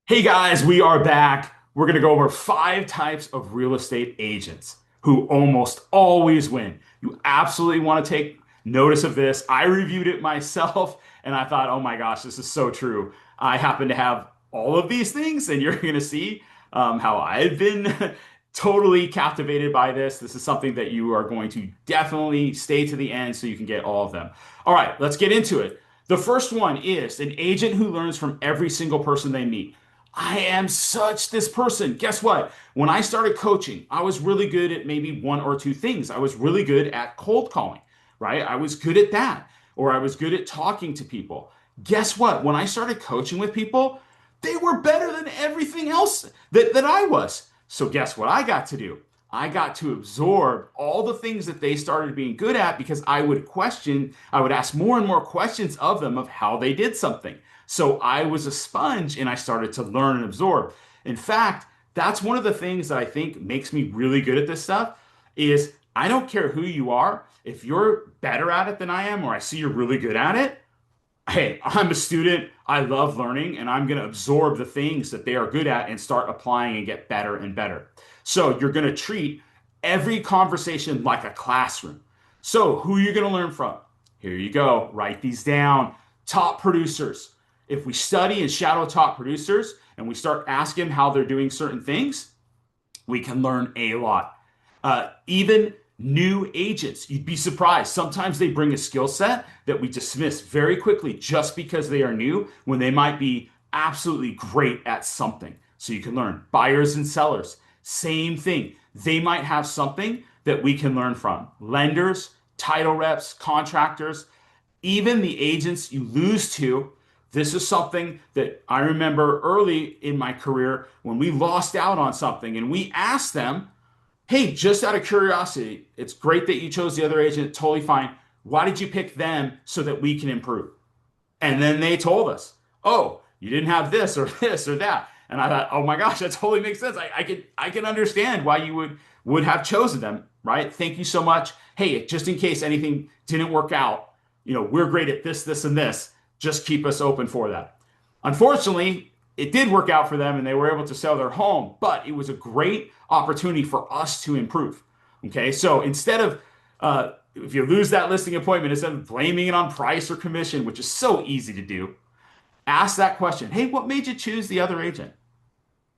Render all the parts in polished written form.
Hey guys, we are back. We're going to go over 5 types of real estate agents who almost always win. You absolutely want to take notice of this. I reviewed it myself and I thought, oh my gosh, this is so true. I happen to have all of these things, and you're going to see how I've been totally captivated by this. This is something that you are going to definitely stay to the end so you can get all of them. All right, let's get into it. The first one is an agent who learns from every single person they meet. I am such this person. Guess what? When I started coaching, I was really good at maybe one or two things. I was really good at cold calling, right? I was good at that, or I was good at talking to people. Guess what? When I started coaching with people, they were better than everything else that I was. So, guess what I got to do? I got to absorb all the things that they started being good at because I would ask more and more questions of them of how they did something. So I was a sponge and I started to learn and absorb. In fact, that's one of the things that I think makes me really good at this stuff is I don't care who you are. If you're better at it than I am, or I see you're really good at it, hey, I'm a student. I love learning, and I'm going to absorb the things that they are good at and start applying and get better and better. So you're going to treat every conversation like a classroom. So who are you going to learn from? Here you go. Write these down. Top producers. If we study and shadow top producers and we start asking how they're doing certain things, we can learn a lot. Even new agents, you'd be surprised. Sometimes they bring a skill set that we dismiss very quickly just because they are new when they might be absolutely great at something. So you can learn. Buyers and sellers, same thing. They might have something that we can learn from. Lenders, title reps, contractors, even the agents you lose to. This is something that I remember early in my career when we lost out on something and we asked them, hey, just out of curiosity, it's great that you chose the other agent, totally fine. Why did you pick them so that we can improve? And then they told us, oh, you didn't have this or this or that. And I thought, oh my gosh, that totally makes sense. I can understand why you would have chosen them, right? Thank you so much. Hey, just in case anything didn't work out, we're great at this, this, and this. Just keep us open for that. Unfortunately, it did work out for them and they were able to sell their home, but it was a great opportunity for us to improve. Okay, so instead of, if you lose that listing appointment, instead of blaming it on price or commission, which is so easy to do, ask that question. Hey, what made you choose the other agent?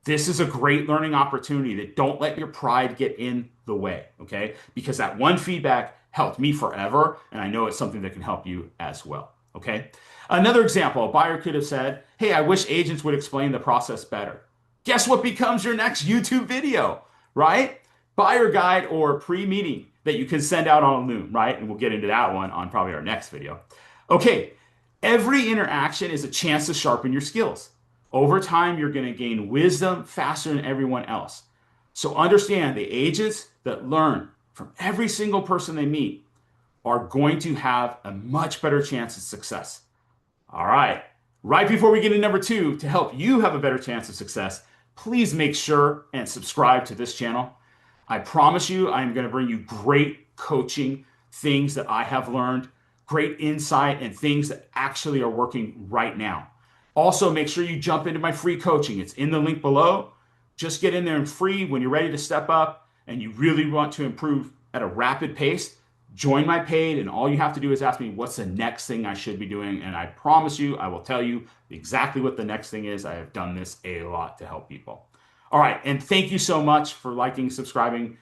This is a great learning opportunity that don't let your pride get in the way, okay? Because that one feedback helped me forever, and I know it's something that can help you as well, okay? Another example, a buyer could have said, hey, I wish agents would explain the process better. Guess what becomes your next YouTube video, right? Buyer guide or pre-meeting that you can send out on a Loom, right? And we'll get into that one on probably our next video. Okay, every interaction is a chance to sharpen your skills. Over time, you're going to gain wisdom faster than everyone else. So understand the agents that learn from every single person they meet are going to have a much better chance of success. All right, right before we get into number 2, to help you have a better chance of success, please make sure and subscribe to this channel. I promise you, I'm going to bring you great coaching things that I have learned, great insight, and things that actually are working right now. Also, make sure you jump into my free coaching. It's in the link below. Just get in there and free when you're ready to step up and you really want to improve at a rapid pace. Join my paid, and all you have to do is ask me what's the next thing I should be doing. And I promise you, I will tell you exactly what the next thing is. I have done this a lot to help people. All right, and thank you so much for liking, subscribing.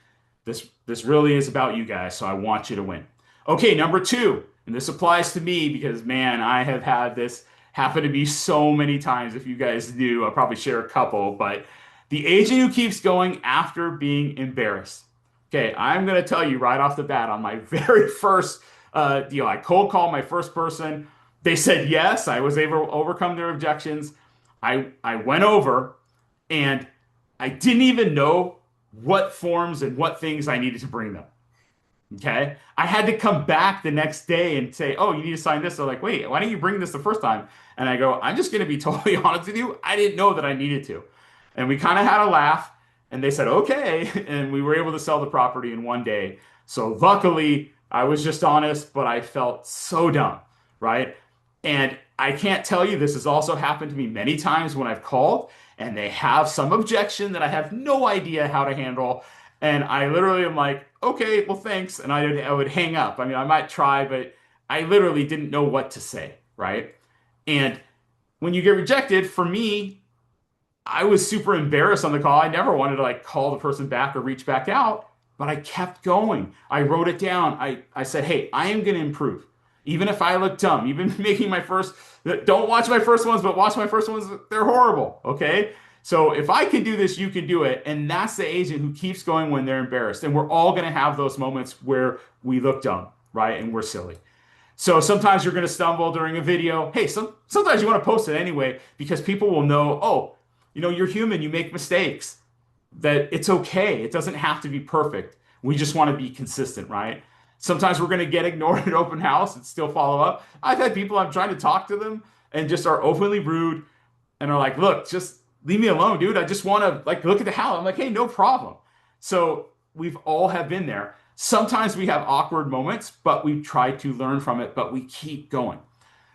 This really is about you guys, so I want you to win. Okay, number 2, and this applies to me because, man, I have had this happen to me so many times. If you guys knew, I'll probably share a couple, but the agent who keeps going after being embarrassed. Okay, I'm going to tell you right off the bat on my very first deal. I cold called my first person. They said yes. I was able to overcome their objections. I went over and I didn't even know what forms and what things I needed to bring them. Okay, I had to come back the next day and say, oh, you need to sign this. They're like, wait, why didn't you bring this the first time? And I go, I'm just going to be totally honest with you. I didn't know that I needed to. And we kind of had a laugh. And they said, okay. And we were able to sell the property in one day. So luckily, I was just honest, but I felt so dumb, right? And I can't tell you, this has also happened to me many times when I've called and they have some objection that I have no idea how to handle. And I literally am like, okay, well, thanks. And I would hang up. I mean, I might try, but I literally didn't know what to say, right? And when you get rejected, for me, I was super embarrassed on the call. I never wanted to like call the person back or reach back out, but I kept going. I wrote it down. I said, hey, I am going to improve. Even if I look dumb, even making my first, don't watch my first ones, but watch my first ones. They're horrible. Okay. So if I can do this, you can do it. And that's the agent who keeps going when they're embarrassed. And we're all going to have those moments where we look dumb, right? And we're silly. So sometimes you're going to stumble during a video. Hey, sometimes you want to post it anyway because people will know, oh, you're human, you make mistakes, that it's okay. It doesn't have to be perfect. We just want to be consistent, right? Sometimes we're going to get ignored at open house and still follow up. I've had people, I'm trying to talk to them and just are openly rude and are like, look, just leave me alone, dude. I just want to like look at the house. I'm like, hey, no problem. So we've all have been there. Sometimes we have awkward moments, but we try to learn from it, but we keep going.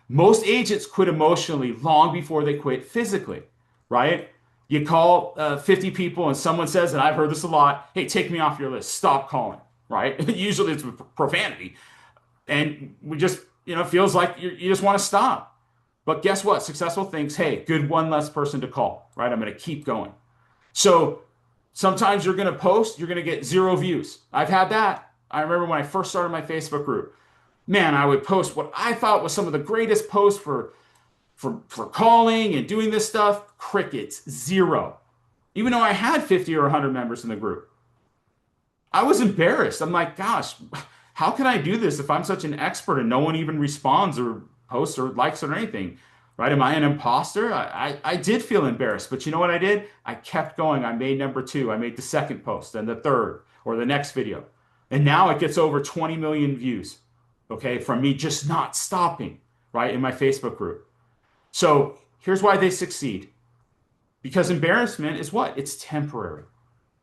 Most agents quit emotionally long before they quit physically, right? You call 50 people and someone says, and I've heard this a lot, hey, take me off your list. Stop calling, right? Usually it's with profanity. And we just, it feels like you just want to stop. But guess what? Successful thinks, hey, good, one less person to call, right? I'm going to keep going. So sometimes you're going to post, you're going to get 0 views. I've had that. I remember when I first started my Facebook group, man, I would post what I thought was some of the greatest posts for calling and doing this stuff. Crickets, 0. Even though I had 50 or 100 members in the group. I was embarrassed. I'm like, gosh, how can I do this if I'm such an expert and no one even responds or posts or likes or anything? Right? Am I an imposter? I did feel embarrassed, but you know what I did? I kept going. I made number 2. I made the second post and the third or the next video. And now it gets over 20 million views, okay, from me just not stopping, right, in my Facebook group. So here's why they succeed. Because embarrassment is what? It's temporary.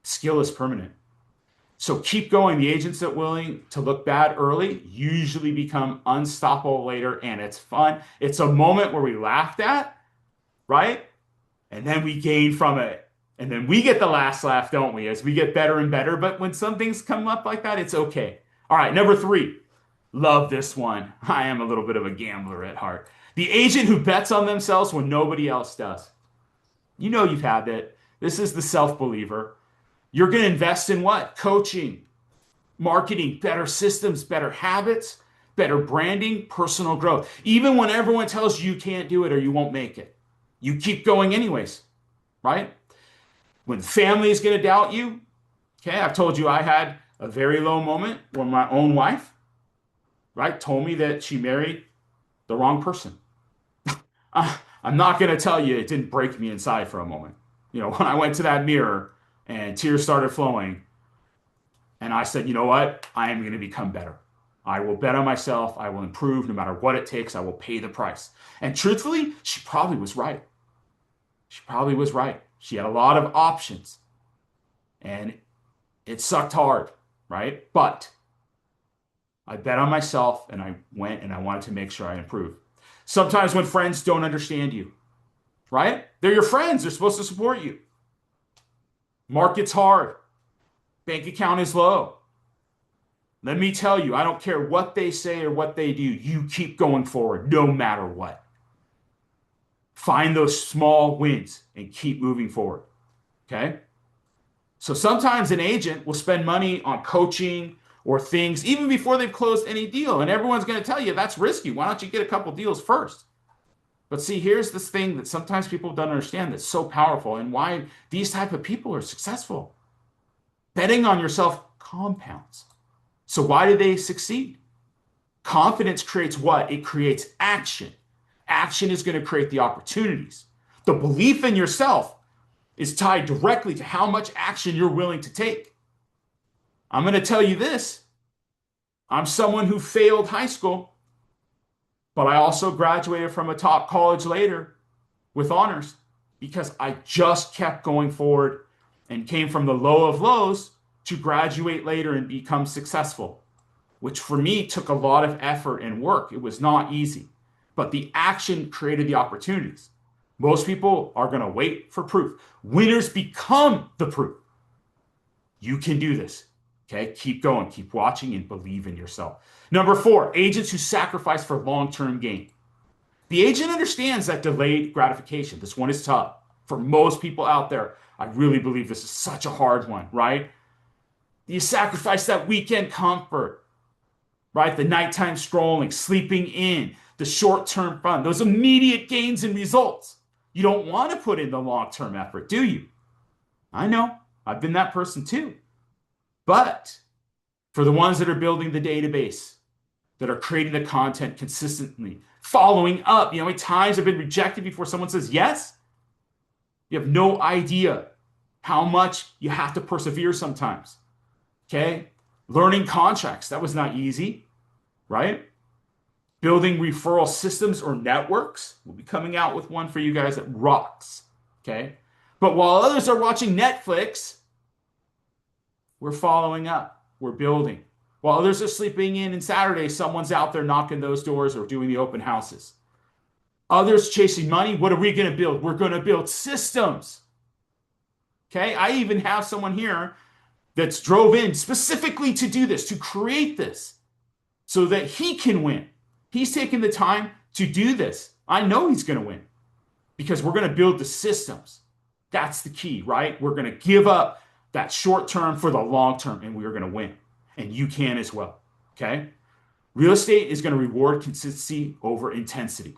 Skill is permanent. So keep going. The agents that are willing to look bad early usually become unstoppable later, and it's fun. It's a moment where we laughed at, right? And then we gain from it. And then we get the last laugh, don't we? As we get better and better. But when some things come up like that, it's okay. All right, number 3. Love this one. I am a little bit of a gambler at heart. The agent who bets on themselves when nobody else does. You've had that. This is the self-believer. You're going to invest in what? Coaching, marketing, better systems, better habits, better branding, personal growth. Even when everyone tells you can't do it or you won't make it, you keep going anyways, right? When family is going to doubt you, okay, I've told you I had a very low moment when my own wife, right, told me that she married the wrong person. I'm not going to tell you it didn't break me inside for a moment. When I went to that mirror and tears started flowing and I said, you know what? I am going to become better. I will bet on myself. I will improve no matter what it takes. I will pay the price. And truthfully, she probably was right. She probably was right. She had a lot of options and it sucked hard, right? But I bet on myself and I went and I wanted to make sure I improved. Sometimes when friends don't understand you, right? They're your friends. They're supposed to support you. Market's hard. Bank account is low. Let me tell you, I don't care what they say or what they do. You keep going forward no matter what. Find those small wins and keep moving forward. Okay? So sometimes an agent will spend money on coaching or things even before they've closed any deal. And everyone's going to tell you that's risky. Why don't you get a couple deals first? But see, here's this thing that sometimes people don't understand that's so powerful and why these type of people are successful. Betting on yourself compounds. So why do they succeed? Confidence creates what? It creates action. Action is going to create the opportunities. The belief in yourself is tied directly to how much action you're willing to take. I'm going to tell you this. I'm someone who failed high school, but I also graduated from a top college later with honors because I just kept going forward and came from the low of lows to graduate later and become successful, which for me took a lot of effort and work. It was not easy. but the action created the opportunities. Most people are going to wait for proof. Winners become the proof. You can do this. Okay, keep going, keep watching, and believe in yourself. Number four, agents who sacrifice for long-term gain. The agent understands that delayed gratification. This one is tough. For most people out there, I really believe this is such a hard one, right? You sacrifice that weekend comfort, right? The nighttime strolling, sleeping in, the short-term fun, those immediate gains and results. You don't want to put in the long-term effort, do you? I know. I've been that person too. But for the ones that are building the database, that are creating the content consistently, following up, you know how many times I've been rejected before someone says yes? You have no idea how much you have to persevere sometimes. Okay? Learning contracts, that was not easy, right? Building referral systems or networks. We'll be coming out with one for you guys that rocks. Okay? But while others are watching Netflix, we're following up. We're building. While others are sleeping in, and Saturday, someone's out there knocking those doors or doing the open houses. Others chasing money. What are we going to build? We're going to build systems. Okay? I even have someone here that's drove in specifically to do this, to create this, so that he can win. He's taking the time to do this. I know he's going to win because we're going to build the systems. That's the key, right? We're going to give up that short term for the long term, and we are going to win. And you can as well. Okay? Real estate is going to reward consistency over intensity.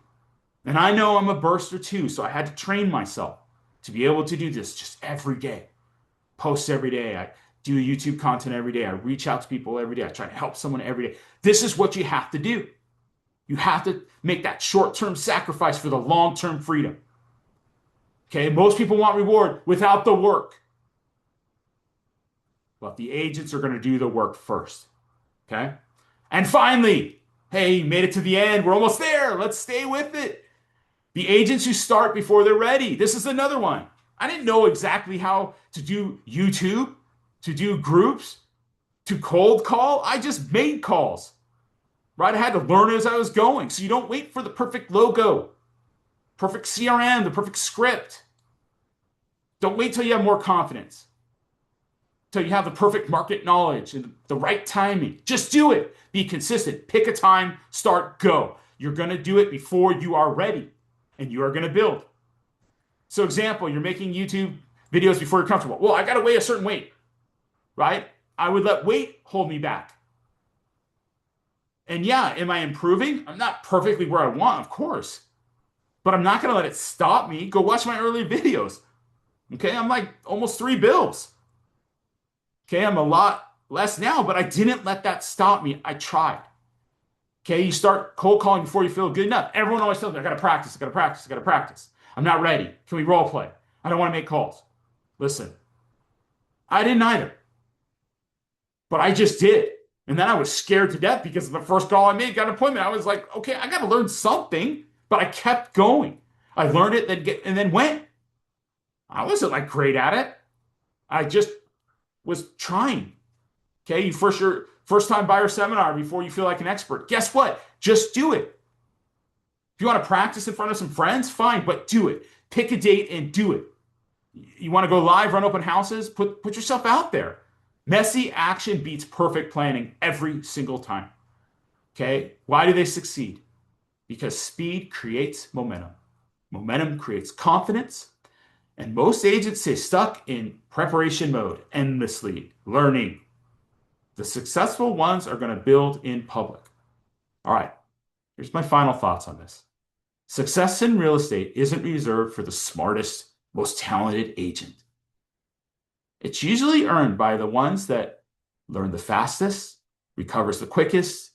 And I know I'm a burster too, so I had to train myself to be able to do this just every day. Post every day. I do YouTube content every day. I reach out to people every day. I try to help someone every day. This is what you have to do. You have to make that short-term sacrifice for the long-term freedom. Okay? Most people want reward without the work. But the agents are going to do the work first. Okay? And finally, hey, you made it to the end. We're almost there. Let's stay with it. The agents who start before they're ready. This is another one. I didn't know exactly how to do YouTube, to do groups, to cold call. I just made calls, right? I had to learn as I was going. So you don't wait for the perfect logo, perfect CRM, the perfect script. Don't wait till you have more confidence, till you have the perfect market knowledge and the right timing. Just do it. Be consistent. Pick a time, start, go. You're going to do it before you are ready, and you are going to build. So example, you're making YouTube videos before you're comfortable. Well, I got to weigh a certain weight, right? I would let weight hold me back. And yeah, am I improving? I'm not perfectly where I want, of course. But I'm not going to let it stop me. Go watch my earlier videos. Okay, I'm like almost 3 bills. Okay, I'm a lot less now, but I didn't let that stop me. I tried. Okay, you start cold calling before you feel good enough. Everyone always tells me, I got to practice, I got to practice, I got to practice. I'm not ready. Can we role play? I don't want to make calls. Listen, I didn't either. But I just did. And then I was scared to death because the first call I made got an appointment. I was like, okay, I got to learn something. But I kept going. I learned it and then went. I wasn't like great at it. I just was trying. Okay, you your first time buyer seminar before you feel like an expert. Guess what? Just do it. If you want to practice in front of some friends, fine, but do it. Pick a date and do it. You want to go live, run open houses, put yourself out there. Messy action beats perfect planning every single time. Okay? Why do they succeed? Because speed creates momentum. Momentum creates confidence. And most agents stay stuck in preparation mode, endlessly learning. The successful ones are going to build in public. All right, here's my final thoughts on this. Success in real estate isn't reserved for the smartest, most talented agent. It's usually earned by the ones that learn the fastest, recovers the quickest,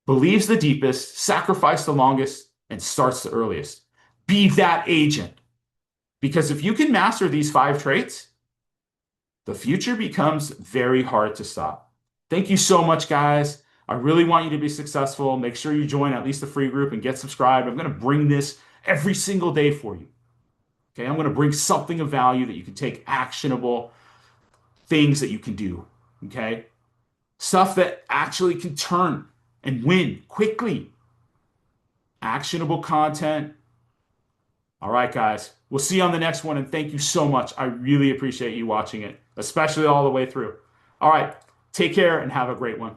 believes the deepest, sacrifices the longest, and starts the earliest. Be that agent. Because if you can master these 5 traits, the future becomes very hard to stop. Thank you so much, guys. I really want you to be successful. Make sure you join at least the free group and get subscribed. I'm going to bring this every single day for you. Okay, I'm going to bring something of value that you can take, actionable things that you can do. Okay, stuff that actually can turn and win quickly. actionable content. All right, guys. We'll see you on the next one. And thank you so much. I really appreciate you watching it, especially all the way through. All right. Take care and have a great one.